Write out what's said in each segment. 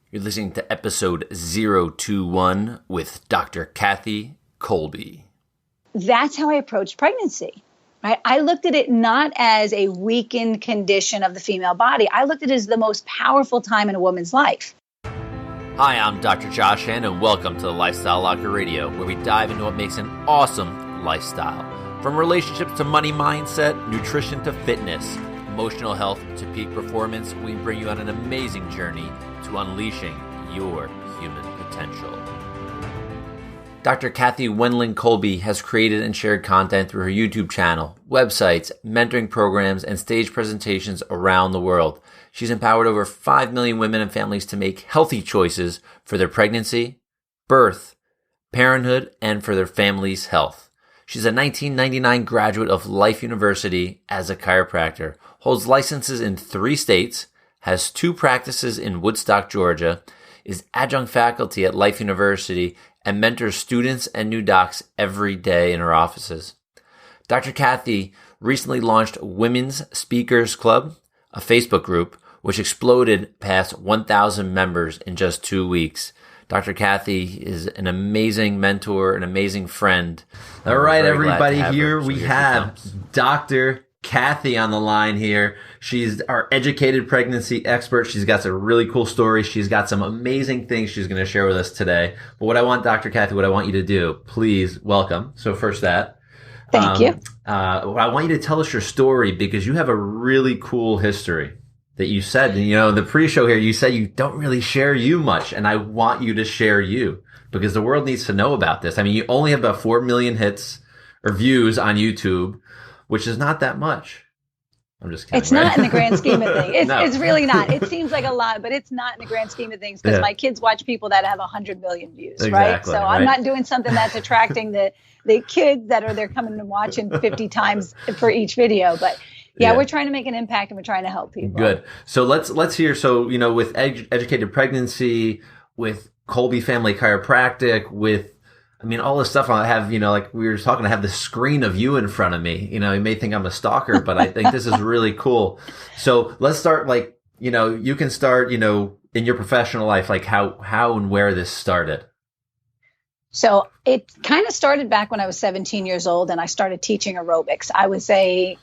You're listening to episode 021 with Dr. Cathy Colby. That's how I approached pregnancy. Right? I looked at it not as a weakened condition of the female body. I looked at it as the most powerful time in a woman's life. Hi, I'm Dr. Josh Hand, and welcome to the Lifestyle Locker Radio, where we dive into what makes an awesome lifestyle. From relationships to money mindset, nutrition to fitness, emotional health to peak performance, we bring you on an amazing journey to unleashing your human potential. Dr. Cathy Wendland-Colby has created and shared content through her YouTube channel, websites, mentoring programs, and stage presentations around the world. She's empowered over 5 million women and families to make healthy choices for their pregnancy, birth, parenthood, and for their family's health. She's a 1999 graduate of Life University as a chiropractor, holds licenses in 3 states, has 2 practices in Woodstock, Georgia, is adjunct faculty at Life University, and mentors students and new docs every day in her offices. Dr. Cathy recently launched Women's Speakers Club, a Facebook group, which exploded past 1,000 members in just 2 weeks. Dr. Cathy is an amazing mentor, an amazing friend. All right, everybody, here we have Dr. Cathy on the line here. She's our educated pregnancy expert. She's got some really cool stories. She's got some amazing things she's going to share with us today. But what I want, Dr. Cathy, what I want you to do, please welcome. So first that. Thank you. I want you to tell us your story because you have a really cool history that you said, the pre-show here, you said you don't really share you much. And I want you to share you because the world needs to know about this. I mean, you only have about 4 million hits or views on YouTube, which is not that much. I'm just kidding. It's not in the grand scheme of things. It's really not. It seems like a lot, but it's not in the grand scheme of things because my kids watch people that have 100 million views, exactly, right? So I'm not doing something that's attracting the kids that they're coming and watching 50 times for each video. But yeah, we're trying to make an impact and we're trying to help people. Good. So let's hear. So, with educated pregnancy, with Colby Family Chiropractic, with all this stuff I have, like we were talking, I have the screen of you in front of me. You may think I'm a stalker, but I think this is really cool. So let's start you can start, in your professional life, like how and where this started. So it kind of started back when I was 17 years old and I started teaching aerobics. I was a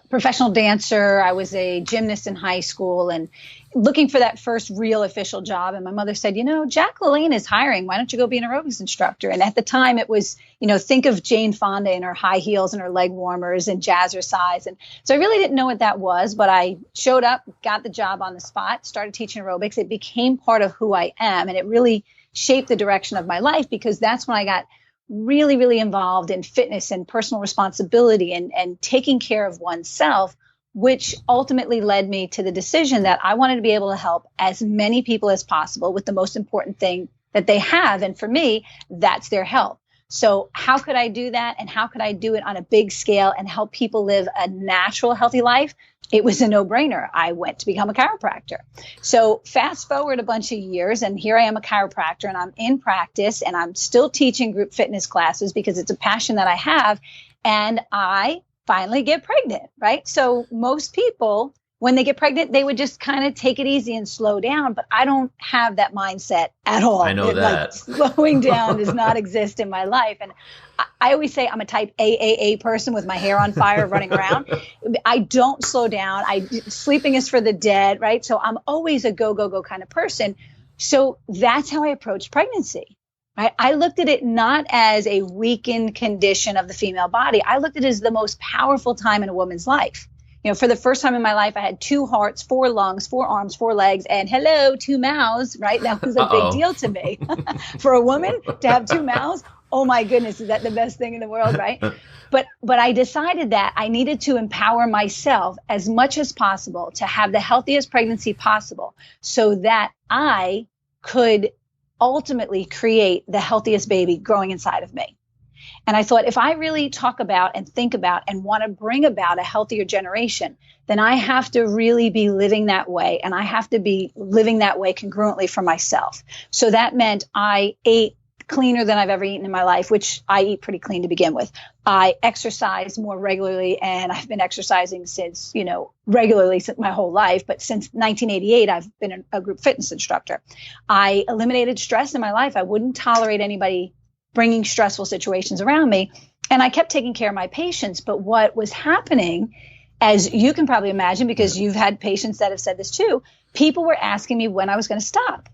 professional dancer. I was a gymnast in high school and looking for that first real official job. And my mother said, Jack LaLanne is hiring. Why don't you go be an aerobics instructor? And at the time it was, think of Jane Fonda in her high heels and her leg warmers and jazzercise. And so I really didn't know what that was, but I showed up, got the job on the spot, started teaching aerobics. It became part of who I am. And it really shaped the direction of my life because that's when I got really, really involved in fitness and personal responsibility and taking care of oneself, which ultimately led me to the decision that I wanted to be able to help as many people as possible with the most important thing that they have. And for me, that's their health. So how could I do that? And how could I do it on a big scale and help people live a natural, healthy life? It was a no-brainer. I went to become a chiropractor. So fast forward a bunch of years, and here I am a chiropractor, and I'm in practice, and I'm still teaching group fitness classes because it's a passion that I have, and I finally get pregnant, right? So most people, when they get pregnant, they would just kind of take it easy and slow down, but I don't have that mindset at all. I know that. Slowing down does not exist in my life, and I always say I'm a type AAA person with my hair on fire running around. I don't slow down. Sleeping is for the dead, right? So I'm always a go, go, go kind of person. So that's how I approached pregnancy, right? I looked at it not as a weakened condition of the female body. I looked at it as the most powerful time in a woman's life. For the first time in my life, I had 2 hearts, 4 lungs, 4 arms, 4 legs, and 2 mouths, right? That was a big deal to me. For a woman to have 2 mouths, oh my goodness, is that the best thing in the world, right? But I decided that I needed to empower myself as much as possible to have the healthiest pregnancy possible so that I could ultimately create the healthiest baby growing inside of me. And I thought, if I really talk about and think about and want to bring about a healthier generation, then I have to really be living that way. And I have to be living that way congruently for myself. So that meant I ate cleaner than I've ever eaten in my life, which I eat pretty clean to begin with. I exercise more regularly, and I've been exercising since, regularly since my whole life. But since 1988, I've been a group fitness instructor. I eliminated stress in my life. I wouldn't tolerate anybody bringing stressful situations around me. And I kept taking care of my patients. But what was happening, as you can probably imagine, because you've had patients that have said this too, people were asking me when I was going to stop.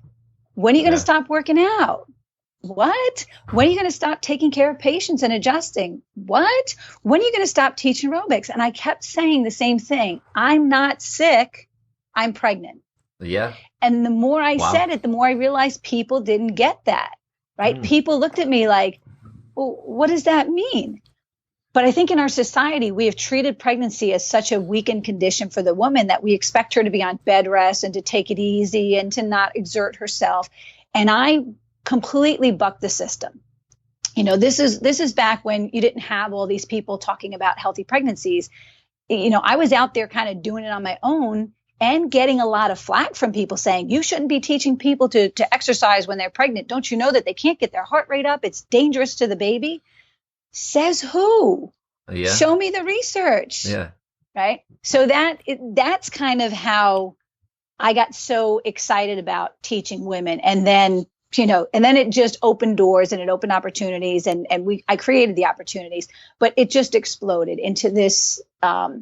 When are you going to stop working out? What? When are you going to stop taking care of patients and adjusting? What? When are you going to stop teaching aerobics? And I kept saying the same thing. I'm not sick. I'm pregnant. Yeah. And the more I said it, the more I realized people didn't get that, right? People looked at me like, well, what does that mean? But I think in our society, we have treated pregnancy as such a weakened condition for the woman that we expect her to be on bed rest and to take it easy and to not exert herself. And I completely bucked the system. This is back when you didn't have all these people talking about healthy pregnancies. I was out there kind of doing it on my own and getting a lot of flack from people saying, you shouldn't be teaching people to exercise when they're pregnant. Don't you know that they can't get their heart rate up? It's dangerous to the baby. Says who? Yeah. Show me the research. Yeah. Right. So that's kind of how I got so excited about teaching women. And then, it just opened doors and it opened opportunities and I created the opportunities, but it just exploded into this, I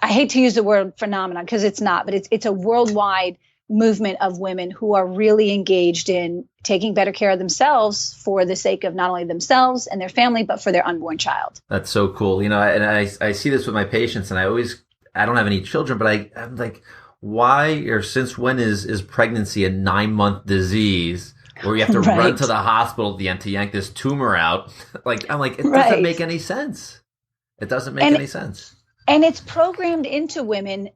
hate to use the word phenomenon because it's not, but it's a worldwide movement of women who are really engaged in taking better care of themselves for the sake of not only themselves and their family, but for their unborn child. That's so cool. And I see this with my patients, and I don't have any children, but I'm like, why or since when is pregnancy a 9-month disease where you have to run to the hospital at the end to yank this tumor out? I'm like, it doesn't make any sense. It doesn't make any sense. And it's programmed into women.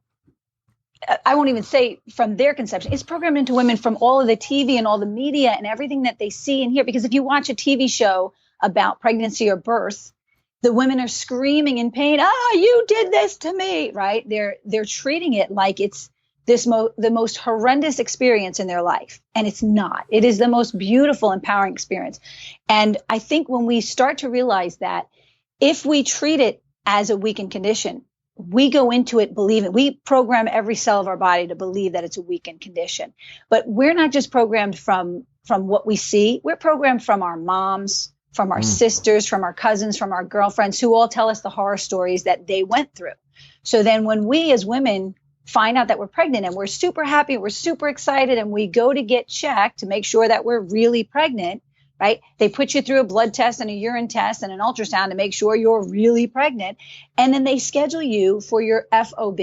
I won't even say from their conception. It's programmed into women from all of the TV and all the media and everything that they see and hear. Because if you watch a TV show about pregnancy or birth, the women are screaming in pain. You did this to me, right? They're treating it like it's the most horrendous experience in their life. And it's not. It is the most beautiful, empowering experience. And I think when we start to realize that if we treat it as a weakened condition, we go into it believing, we program every cell of our body to believe that it's a weakened condition. But we're not just programmed from what we see. We're programmed from our moms, from our sisters, from our cousins, from our girlfriends, who all tell us the horror stories that they went through. So then when we as women find out that we're pregnant and we're super happy, we're super excited, and we go to get checked to make sure that we're really pregnant, right? They put you through a blood test and a urine test and an ultrasound to make sure you're really pregnant. And then they schedule you for your FOB.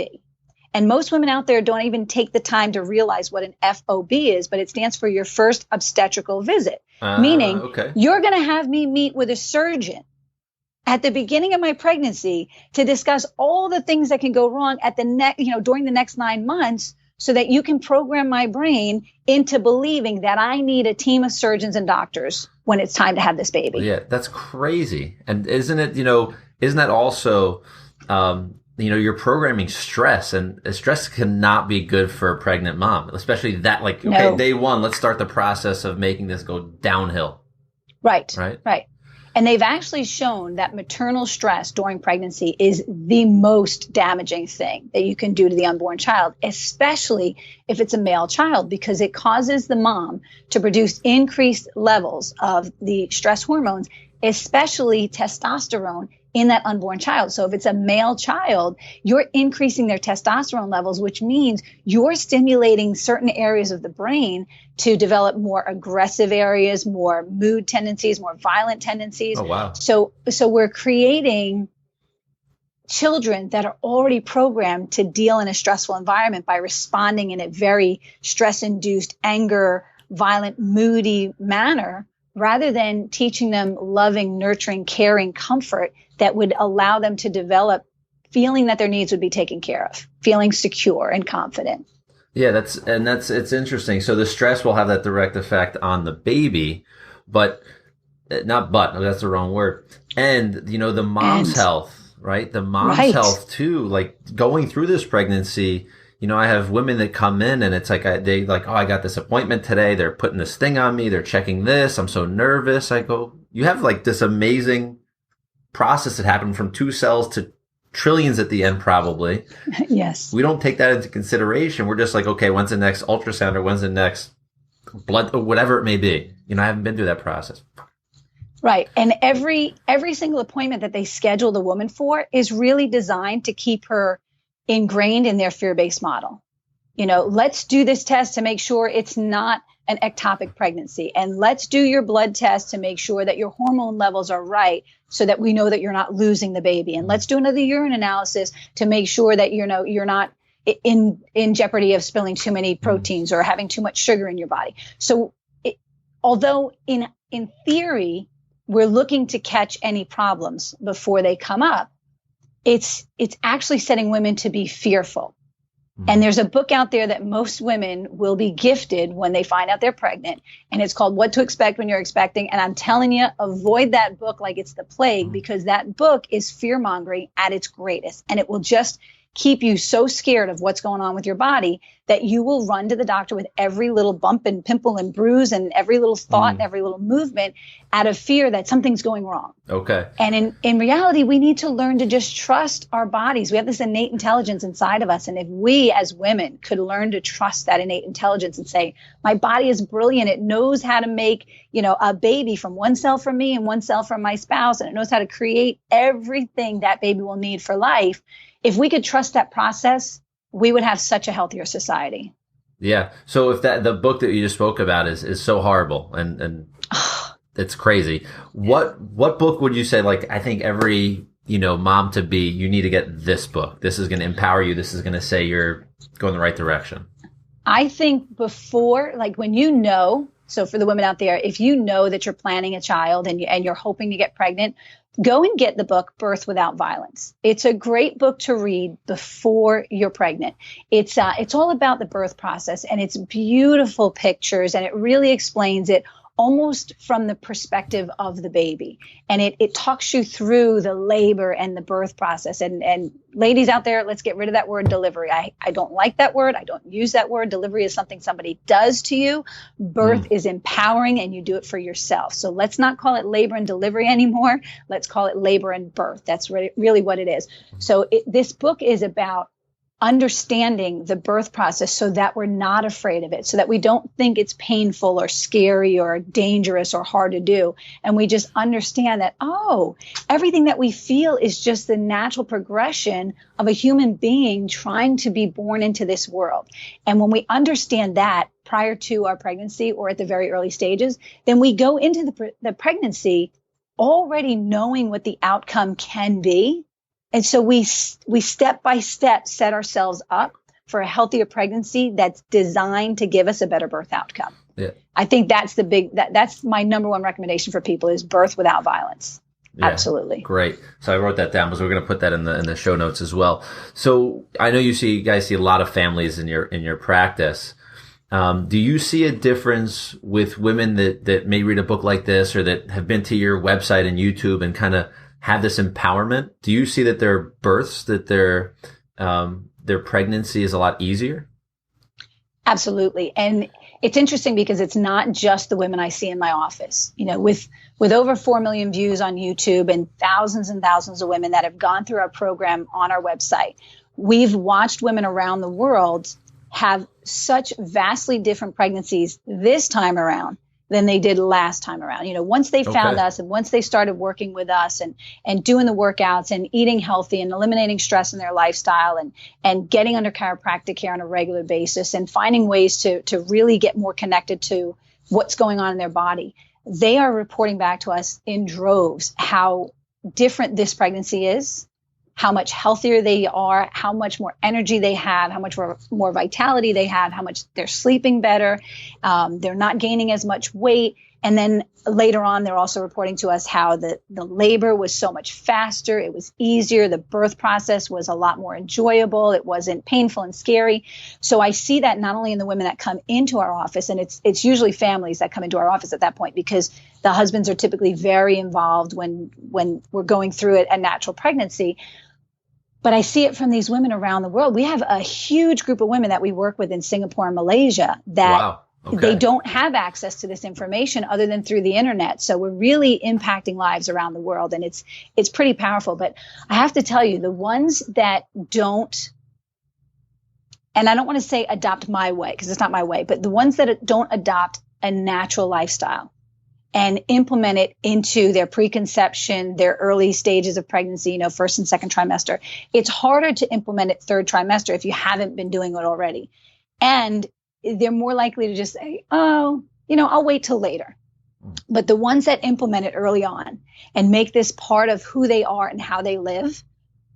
And most women out there don't even take the time to realize what an FOB is, but it stands for your first obstetrical visit, meaning you're going to have me meet with a surgeon at the beginning of my pregnancy to discuss all the things that can go wrong at during the next 9 months, so that you can program my brain into believing that I need a team of surgeons and doctors when it's time to have this baby. Yeah, that's crazy. And isn't that also, you're programming stress, and stress cannot be good for a pregnant mom, especially that, day one, let's start the process of making this go downhill. Right. And they've actually shown that maternal stress during pregnancy is the most damaging thing that you can do to the unborn child, especially if it's a male child, because it causes the mom to produce increased levels of the stress hormones, especially testosterone, in that unborn child. So if it's a male child, you're increasing their testosterone levels, which means you're stimulating certain areas of the brain to develop more aggressive areas, more mood tendencies, more violent tendencies. Oh, wow. So we're creating children that are already programmed to deal in a stressful environment by responding in a very stress-induced, anger, violent, moody manner, rather than teaching them loving, nurturing, caring comfort that would allow them to develop feeling that their needs would be taken care of, feeling secure and confident. Yeah, it's interesting. So the stress will have that direct effect on the baby, that's the wrong word. And, the mom's health, right? The mom's health too, like going through this pregnancy, I have women that come in and it's like, they like, oh, I got this appointment today. They're putting this thing on me. They're checking this. I'm so nervous. I go, you have like this amazing process that happened from 2 cells to trillions at the end, probably. Yes. We don't take that into consideration. We're just like, okay, when's the next ultrasound or when's the next blood or whatever it may be. I haven't been through that process. Right. And every single appointment that they schedule the woman for is really designed to keep her ingrained in their fear-based model. Let's do this test to make sure it's not an ectopic pregnancy. And let's do your blood test to make sure that your hormone levels are right so that we know that you're not losing the baby. And let's do another urine analysis to make sure that, you're not in jeopardy of spilling too many proteins or having too much sugar in your body. So although in theory, we're looking to catch any problems before they come up, it's actually setting women to be fearful. And there's a book out there that most women will be gifted when they find out they're pregnant. And it's called What to Expect When You're Expecting. And I'm telling you, avoid that book like it's the plague, because that book is fear mongering at its greatest. And it will just keep you so scared of what's going on with your body that you will run to the doctor with every little bump and pimple and bruise and every little thought and every little movement out of fear that something's going wrong. Okay. And in reality, we need to learn to just trust our bodies. We have this innate intelligence inside of us. And if we as women could learn to trust that innate intelligence and say, my body is brilliant. It knows how to make, a baby from 1 cell from me and 1 cell from my spouse. And it knows how to create everything that baby will need for life. If we could trust that process, we would have such a healthier society. Yeah. So if the book that you just spoke about is so horrible and it's crazy, what book would you say, like, I think every, mom to be, you need to get this book. This is going to empower you. This is going to say you're going the right direction. I think before, like when so for the women out there, if you know that you're planning a child and you're hoping to get pregnant, go and get the book Birth Without Violence. It's a great book to read before you're pregnant. It's all about the birth process, and it's beautiful pictures, and it really explains it almost from the perspective of the baby. And it talks you through the labor and the birth process. And ladies out there, let's get rid of that word delivery. I don't like that word. I don't use that word. Delivery is something somebody does to you. Birth is empowering, and you do it for yourself. So let's not call it labor and delivery anymore. Let's call it labor and birth. That's really what it is. So this book is about understanding the birth process so that we're not afraid of it, so that we don't think it's painful or scary or dangerous or hard to do. And we just understand that, everything that we feel is just the natural progression of a human being trying to be born into this world. And when we understand that prior to our pregnancy or at the very early stages, then we go into the pregnancy already knowing what the outcome can be. And so we step by step set ourselves up for a healthier pregnancy that's designed to give us a better birth outcome. Yeah. I think that's that's my number one recommendation for people is Birth Without Violence. Yeah, absolutely. Great. So I wrote that down because we're going to put that in the show notes as well. So I know you guys see a lot of families in your practice. Do you see a difference with women that may read a book like this or that have been to your website and YouTube and kind of have this empowerment? Do you see that their births, that their pregnancy is a lot easier? Absolutely. And it's interesting because it's not just the women I see in my office. With over 4 million views on YouTube and thousands of women that have gone through our program on our website, we've watched women around the world have such vastly different pregnancies this time around than they did last time around. Once they found us and once they started working with us and doing the workouts and eating healthy and eliminating stress in their lifestyle and getting under chiropractic care on a regular basis and finding ways to really get more connected to what's going on in their body, they are reporting back to us in droves how different this pregnancy is, how much healthier they are, how much more energy they have, how much more vitality they have, how much they're sleeping better. They're not gaining as much weight. And then later on, they're also reporting to us how the labor was so much faster. It was easier. The birth process was a lot more enjoyable. It wasn't painful and scary. So I see that not only in the women that come into our office, and it's usually families that come into our office at that point because the husbands are typically very involved when we're going through a natural pregnancy. But I see it from these women around the world. We have a huge group of women that we work with in Singapore and Malaysia that Wow. Okay. they don't have access to this information other than through the internet. So we're really impacting lives around the world, and it's pretty powerful. But I have to tell you, the ones that don't, and I don't want to say adopt my way because it's not my way, but the ones that don't adopt a natural lifestyle and implement it into their preconception, their early stages of pregnancy, first and second trimester, it's harder to implement it third trimester if you haven't been doing it already. And they're more likely to just say, oh, I'll wait till later. But the ones that implement it early on and make this part of who they are and how they live,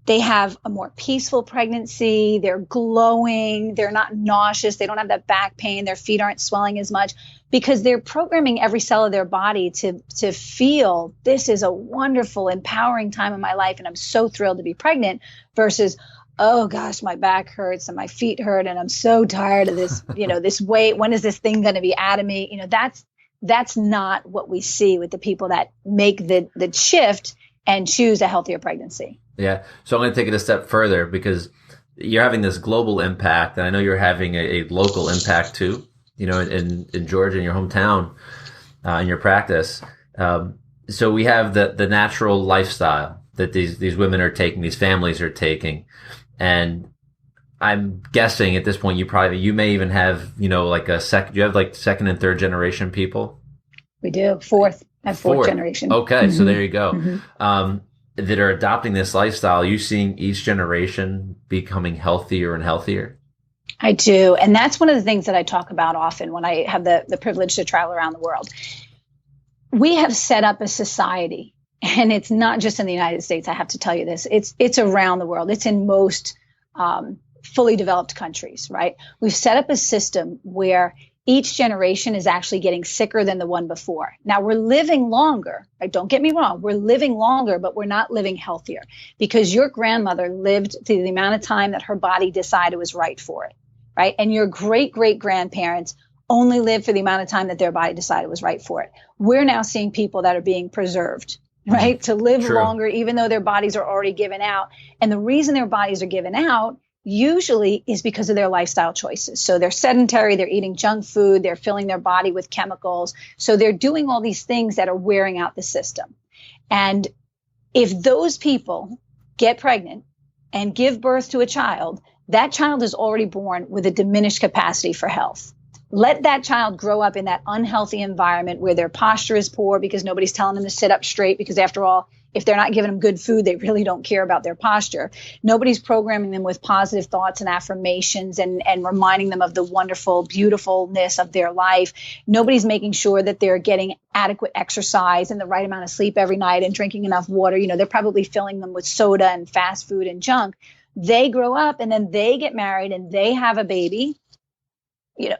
they have a more peaceful pregnancy. They're glowing. They're not nauseous. They don't have that back pain. Their feet aren't swelling as much because they're programming every cell of their body to feel this is a wonderful, empowering time in my life. And I'm so thrilled to be pregnant versus, oh gosh, my back hurts and my feet hurt. And I'm so tired of this, this weight. When is this thing going to be out of me? That's not what we see with the people that make the shift and choose a healthier pregnancy. Yeah. So I'm going to take it a step further because you're having this global impact, and I know you're having a local impact too, in Georgia, in your hometown, in your practice. So we have the natural lifestyle that these women are taking, these families are taking. And I'm guessing at this point, you may even have, do you have like second and third generation people? We do. Fourth generation. Okay. Mm-hmm. So there you go. Mm-hmm. That are adopting this lifestyle. Are you seeing each generation becoming healthier and healthier? I do. And that's one of the things that I talk about often when I have the privilege to travel around the world. We have set up a society, and it's not just in the United States. I have to tell you this. It's around the world. It's in most fully developed countries, right? We've set up a system where each generation is actually getting sicker than the one before. Now, we're living longer. Right? Don't get me wrong. We're living longer, but we're not living healthier because your grandmother lived through the amount of time that her body decided was right for it, right? And your great-great-grandparents only lived for the amount of time that their body decided was right for it. We're now seeing people that are being preserved, right? To live longer, even though their bodies are already given out. And the reason their bodies are given out usually is because of their lifestyle choices. So they're sedentary, they're eating junk food, they're filling their body with chemicals. So they're doing all these things that are wearing out the system. And if those people get pregnant and give birth to a child, that child is already born with a diminished capacity for health. Let that child grow up in that unhealthy environment where their posture is poor because nobody's telling them to sit up straight because after all, if they're not giving them good food, they really don't care about their posture. Nobody's programming them with positive thoughts and affirmations and reminding them of the wonderful, beautifulness of their life. Nobody's making sure that they're getting adequate exercise and the right amount of sleep every night and drinking enough water. They're probably filling them with soda and fast food and junk. They grow up and then they get married and they have a baby.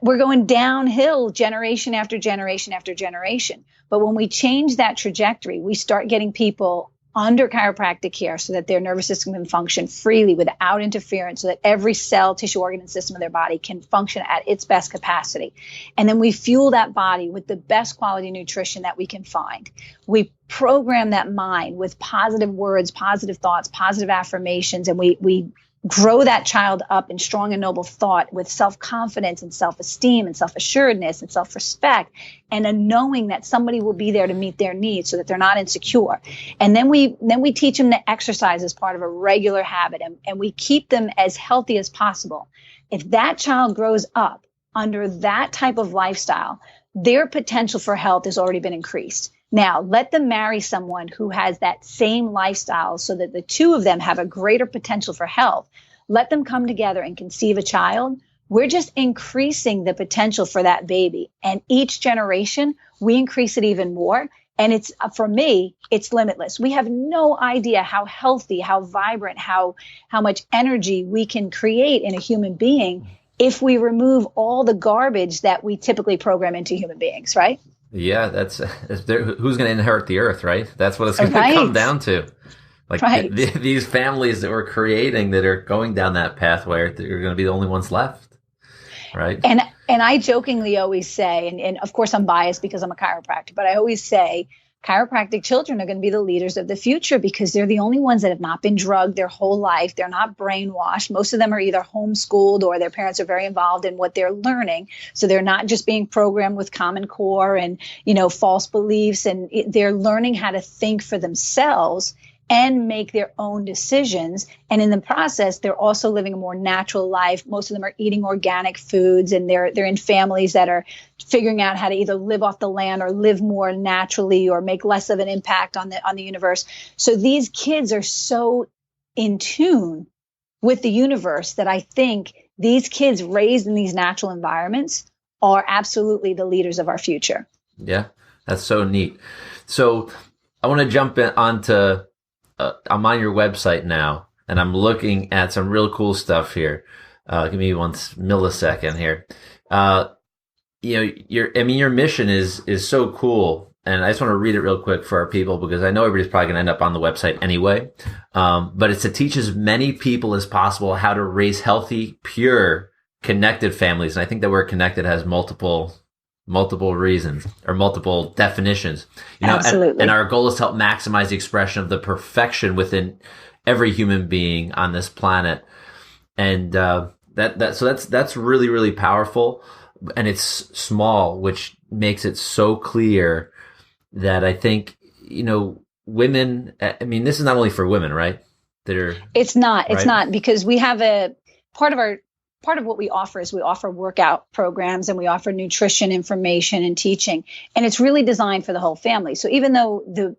We're going downhill generation after generation after generation. But when we change that trajectory, we start getting people under chiropractic care so that their nervous system can function freely without interference, so that every cell, tissue, organ, and system of their body can function at its best capacity. And then we fuel that body with the best quality nutrition that we can find. We program that mind with positive words, positive thoughts, positive affirmations, and we grow that child up in strong and noble thought with self-confidence and self-esteem and self-assuredness and self-respect and a knowing that somebody will be there to meet their needs so that they're not insecure. And then we teach them to exercise as part of a regular habit and we keep them as healthy as possible. If that child grows up under that type of lifestyle, their potential for health has already been increased. Now, let them marry someone who has that same lifestyle so that the two of them have a greater potential for health. Let them come together and conceive a child. We're just increasing the potential for that baby. And each generation, we increase it even more. And for me, it's limitless. We have no idea how healthy, how vibrant, how much energy we can create in a human being if we remove all the garbage that we typically program into human beings, right? Yeah, that's who's going to inherit the earth, right? That's what it's going to come down to. Like these families that we're creating that are going down that pathway are going to be the only ones left, right? And I jokingly always say, and of course I'm biased because I'm a chiropractor, but I always say chiropractic children are going to be the leaders of the future because they're the only ones that have not been drugged their whole life. They're not brainwashed. Most of them are either homeschooled or their parents are very involved in what they're learning. So they're not just being programmed with Common Core and, false beliefs, and they're learning how to think for themselves and make their own decisions. And in the process, they're also living a more natural life. Most of them are eating organic foods, and they're in families that are figuring out how to either live off the land or live more naturally or make less of an impact on the universe. So these kids are so in tune with the universe that I think these kids raised in these natural environments are absolutely the leaders of our future. Yeah, that's so neat. So I want to jump onto I'm on your website now, and I'm looking at some real cool stuff here. Give me 1 millisecond here. Your mission is so cool, and I just want to read it real quick for our people because I know everybody's probably going to end up on the website anyway. But it's to teach as many people as possible how to raise healthy, pure, connected families. And I think that word connected has multiple reasons or multiple definitions, Absolutely. And our goal is to help maximize the expression of the perfection within every human being on this planet. And, so that's really, really powerful, and it's small, which makes it so clear that I think, women, this is not only for women, right? It's not because we have part of what we offer is we offer workout programs and we offer nutrition information and teaching. And it's really designed for the whole family. So even though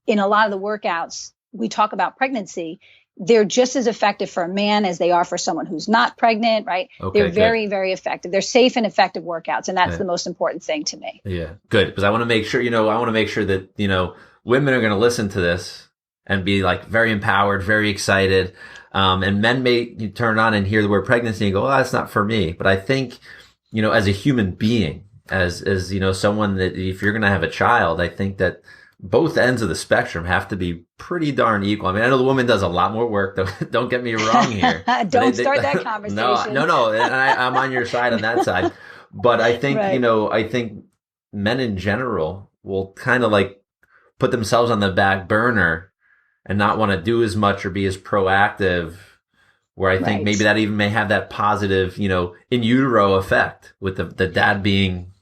in a lot of the workouts, we talk about pregnancy, they're just as effective for a man as they are for someone who's not pregnant, right? Okay, they're very, very effective. They're safe and effective workouts. And that's the most important thing to me. Yeah, good. Because I want to make sure, that, women are going to listen to this and be like very empowered, very excited. And men may turn on and hear the word pregnancy and go, "Oh, that's not for me." But I think, as a human being, as someone that if you're going to have a child, I think that both ends of the spectrum have to be pretty darn equal. I know the woman does a lot more work. Don't get me wrong here. Don't start that conversation. No. And I'm on your side on that side. But I think, right. I think men in general will kind of like put themselves on the back burner and not want to do as much or be as proactive, where I think maybe that even may have that positive, in utero effect with the dad being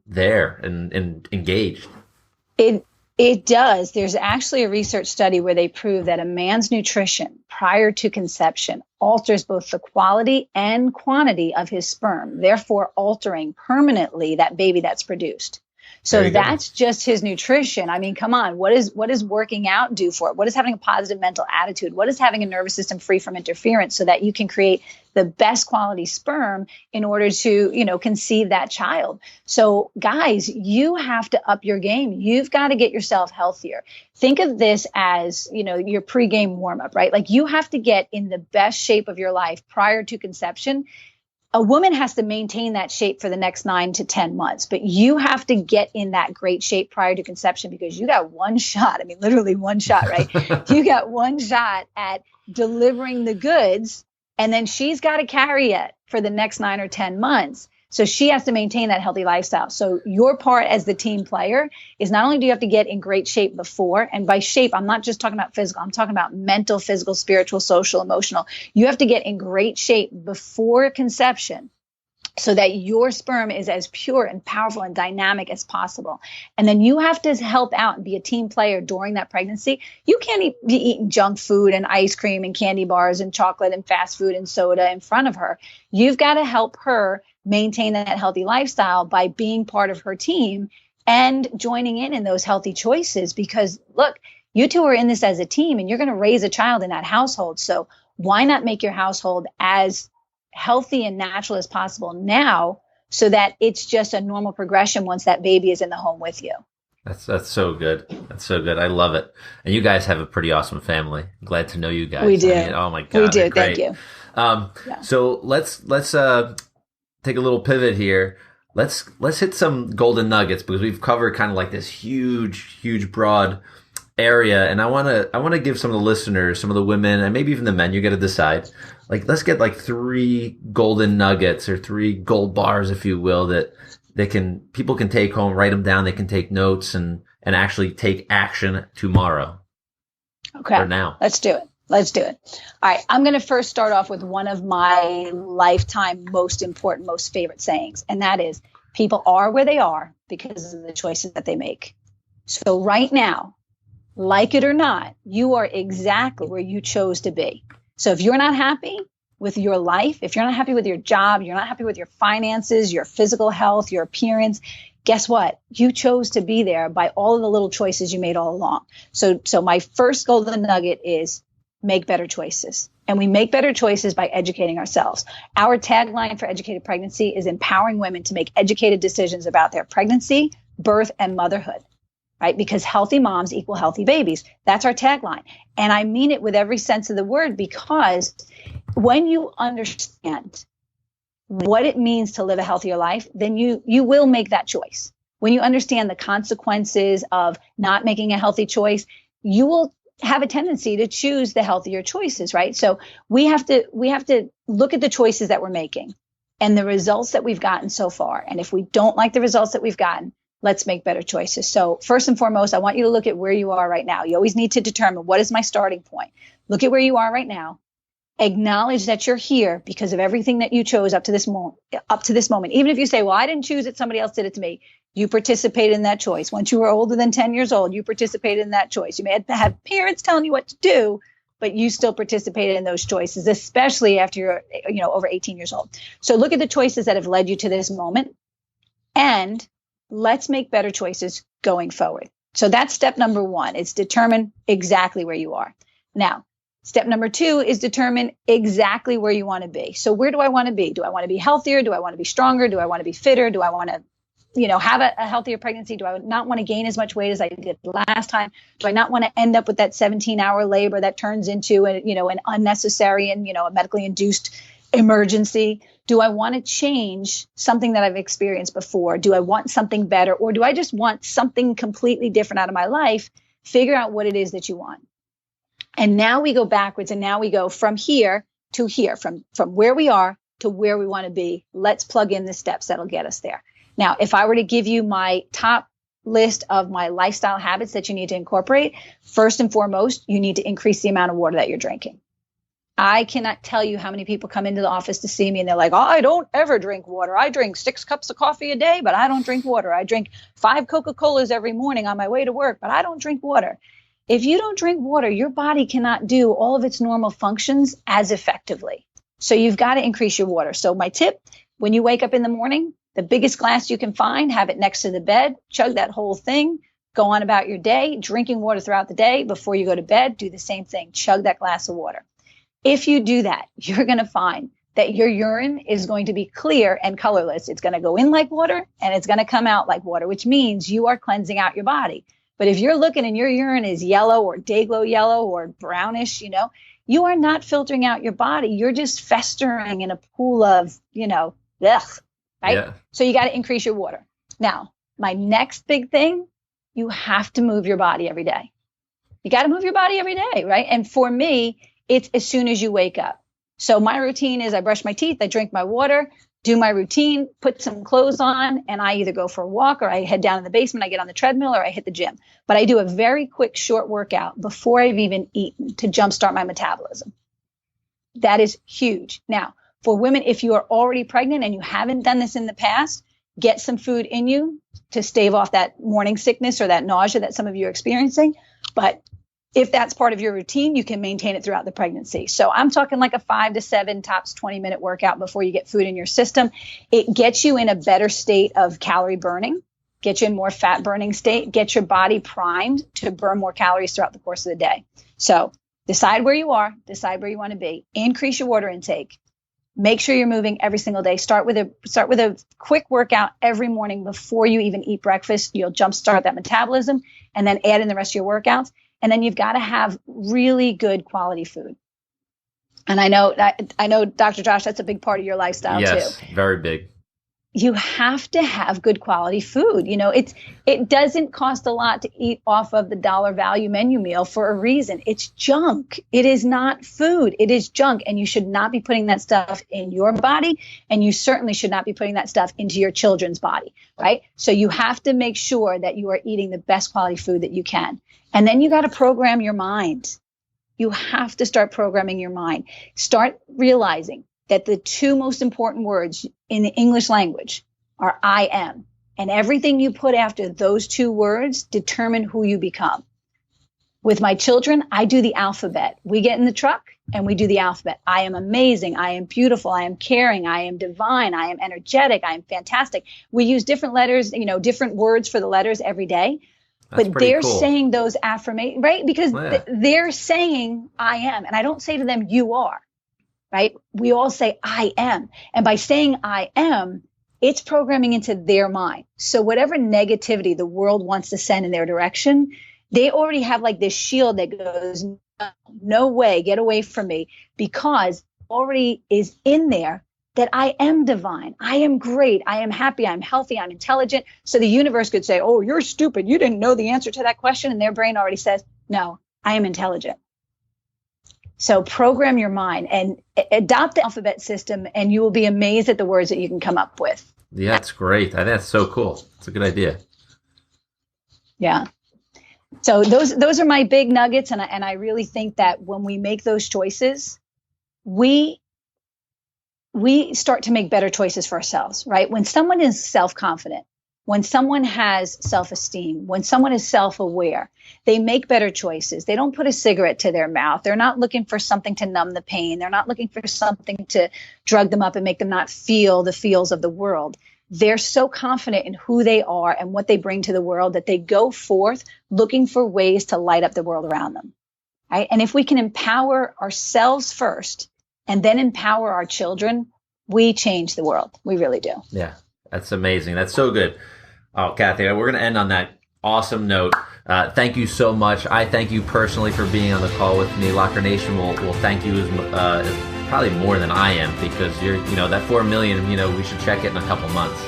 there and engaged. It does. There's actually a research study where they prove that a man's nutrition prior to conception alters both the quality and quantity of his sperm, therefore altering permanently that baby that's produced. So that's just his nutrition. Come on. What is working out do for it? What is having a positive mental attitude? What is having a nervous system free from interference so that you can create the best quality sperm in order to, conceive that child? So guys, you have to up your game. You've got to get yourself healthier. Think of this as, your pregame warm up, right? Like you have to get in the best shape of your life prior to conception. A woman has to maintain that shape for the next 9 to 10 months, but you have to get in that great shape prior to conception because you got one shot. Literally one shot, right? You got one shot at delivering the goods, and then she's got to carry it for the next 9 or 10 months. So she has to maintain that healthy lifestyle. So your part as the team player is not only do you have to get in great shape before, and by shape, I'm not just talking about physical, I'm talking about mental, physical, spiritual, social, emotional. You have to get in great shape before conception so that your sperm is as pure and powerful and dynamic as possible. And then you have to help out and be a team player during that pregnancy. You can't be eating junk food and ice cream and candy bars and chocolate and fast food and soda in front of her. You've got to help her maintain that healthy lifestyle by being part of her team and joining in those healthy choices. Because look, you two are in this as a team and you're going to raise a child in that household. So why not make your household as healthy and natural as possible now so that it's just a normal progression once that baby is in the home with you? That's so good. That's so good. I love it. And you guys have a pretty awesome family. Glad to know you guys. We do. Oh my God. We do. Thank you. So let's take a little pivot here. Let's hit some golden nuggets because we've covered kind of like this huge broad area, and I want to give some of the listeners, some of the women, and maybe even the men, you got to decide. Like, let's get like 3 golden nuggets or 3 gold bars, if you will, that people can take home, write them down, they can take notes and and actually take action tomorrow. Okay. Or now. Let's do it. All right. I'm going to first start off with one of my lifetime most important, most favorite sayings. And that is, people are where they are because of the choices that they make. So right now, like it or not, you are exactly where you chose to be. So if you're not happy with your life, if you're not happy with your job, you're not happy with your finances, your physical health, your appearance, guess what? You chose to be there by all of the little choices you made all along. So my first golden nugget is make better choices. And we make better choices by educating ourselves. Our tagline for Educated Pregnancy is empowering women to make educated decisions about their pregnancy, birth, and motherhood, right? Because healthy moms equal healthy babies. That's our tagline. And I mean it with every sense of the word, because when you understand what it means to live a healthier life, then you will make that choice. When you understand the consequences of not making a healthy choice, you will have a tendency to choose the healthier choices, right? So we have to look at the choices that we're making and the results that we've gotten so far. And if we don't like the results that we've gotten, let's make better choices. So first and foremost, I want you to look at where you are right now. You always need to determine, what is my starting point? Look at where you are right now. Acknowledge that you're here because of everything that you chose up to this moment. Even if you say, well, I didn't choose it, somebody else did it to me. You participated in that choice. Once you were older than 10 years old, you participated in that choice. You may have parents telling you what to do, but you still participated in those choices, especially after you're, over 18 years old. So look at the choices that have led you to this moment, and let's make better choices going forward. So that's step number one. It's determine exactly where you are. Now, step number two is determine exactly where you want to be. So where do I want to be? Do I want to be healthier? Do I want to be stronger? Do I want to be fitter? Do I want to have a healthier pregnancy? Do I not want to gain as much weight as I did last time? Do I not want to end up with that 17-hour labor that turns into an unnecessary and, a medically induced emergency? Do I want to change something that I've experienced before? Do I want something better? Or do I just want something completely different out of my life? Figure out what it is that you want. And now we go backwards, and now we go from here to here, from where we are to where we want to be. Let's plug in the steps that'll get us there. Now, if I were to give you my top list of my lifestyle habits that you need to incorporate, first and foremost, you need to increase the amount of water that you're drinking. I cannot tell you how many people come into the office to see me and they're like, oh, I don't ever drink water. I drink 6 cups of coffee a day, but I don't drink water. I drink 5 Coca-Colas every morning on my way to work, but I don't drink water. If you don't drink water, your body cannot do all of its normal functions as effectively. So you've got to increase your water. So my tip, when you wake up in the morning, the biggest glass you can find, have it next to the bed, chug that whole thing, go on about your day, drinking water throughout the day. Before you go to bed, do the same thing, chug that glass of water. If you do that, you're going to find that your urine is going to be clear and colorless. It's going to go in like water and it's going to come out like water, which means you are cleansing out your body. But if you're looking and your urine is yellow or day-glow yellow or brownish, you are not filtering out your body. You're just festering in a pool of, ugh, right? Yeah. So you got to increase your water. Now, my next big thing, you have to move your body every day. You got to move your body every day, right? And for me, it's as soon as you wake up. So my routine is I brush my teeth, I drink my water, do my routine, put some clothes on, and I either go for a walk or I head down in the basement, I get on the treadmill or I hit the gym. But I do a very quick, short workout before I've even eaten to jumpstart my metabolism. That is huge. Now, for women, if you are already pregnant and you haven't done this in the past, get some food in you to stave off that morning sickness or that nausea that some of you are experiencing. But if that's part of your routine, you can maintain it throughout the pregnancy. So I'm talking like a 5 to 7 tops 20-minute workout before you get food in your system. It gets you in a better state of calorie burning, get you in more fat burning state, get your body primed to burn more calories throughout the course of the day. So decide where you are, decide where you want to be, increase your water intake. Make sure you're moving every single day. Start with a quick workout every morning before you even eat breakfast. You'll jumpstart that metabolism and then add in the rest of your workouts. And then you've got to have really good quality food. And I know, Dr. Josh, that's a big part of your lifestyle too. Yes, very big. you have to have good quality food. It doesn't cost a lot to eat off of the dollar value menu meal for a reason. It's junk. It is not food. It is junk. And you should not be putting that stuff in your body. And you certainly should not be putting that stuff into your children's body, right? So you have to make sure that you are eating the best quality food that you can. And then you got to program your mind. You have to start programming your mind. Start realizing that the two most important words in the English language are I am. And everything you put after those two words determine who you become. With my children, I do the alphabet. We get in the truck and we do the alphabet. I am amazing. I am beautiful. I am caring. I am divine. I am energetic. I am fantastic. We use different letters, different words for the letters every day. But they're cool. Saying those affirmations, right? Because they're saying I am. And I don't say to them, you are. Right? We all say, I am. And by saying I am, it's programming into their mind. So whatever negativity the world wants to send in their direction, they already have like this shield that goes, no way, get away from me, because already is in there that I am divine. I am great. I am happy. I'm healthy. I'm intelligent. So the universe could say, oh, you're stupid. You didn't know the answer to that question. And their brain already says, no, I am intelligent. So program your mind and adopt the alphabet system, and you will be amazed at the words that you can come up with. Yeah, that's great. I think that's so cool. It's a good idea. Yeah. So those are my big nuggets, and I really think that when we make those choices, we start to make better choices for ourselves, right? When someone is self-confident, when someone has self-esteem, when someone is self-aware, they make better choices. They don't put a cigarette to their mouth. They're not looking for something to numb the pain. They're not looking for something to drug them up and make them not feel the feels of the world. They're so confident in who they are and what they bring to the world that they go forth looking for ways to light up the world around them. Right? And if we can empower ourselves first and then empower our children, we change the world. We really do. Yeah, that's amazing. That's so good. Oh, Cathy, we're going to end on that awesome note. Thank you so much. I thank you personally for being on the call with me. Locker Nation will thank you as probably more than I am, because you're, that 4 million, we should check it in a couple months.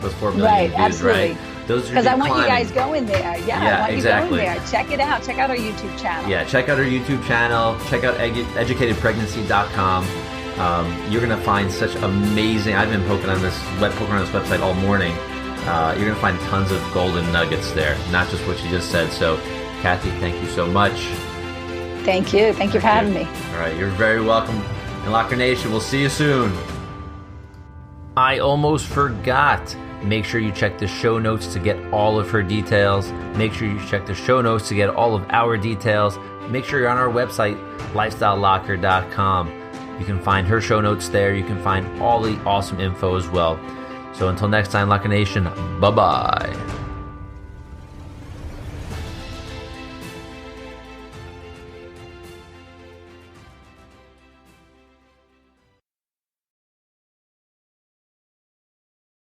Those 4 million right, views, absolutely. right? Those because I want you guys going there. Yeah, I want exactly. you going there. Check it out. Check out our YouTube channel. Yeah, check out our YouTube channel. Check out educatedpregnancy.com. You're going to find such amazing, I've been poking on this website all morning. You're going to find tons of golden nuggets there, not just what you just said. So, Cathy, thank you so much. Thank you. Thank you for having me. All right, you're very welcome. And Locker Nation, we'll see you soon. I almost forgot. Make sure you check the show notes to get all of her details. Make sure you check the show notes to get all of our details. Make sure you're on our website, lifestylelocker.com. You can find her show notes there. You can find all the awesome info as well. So until next time, Locker Nation, bye-bye.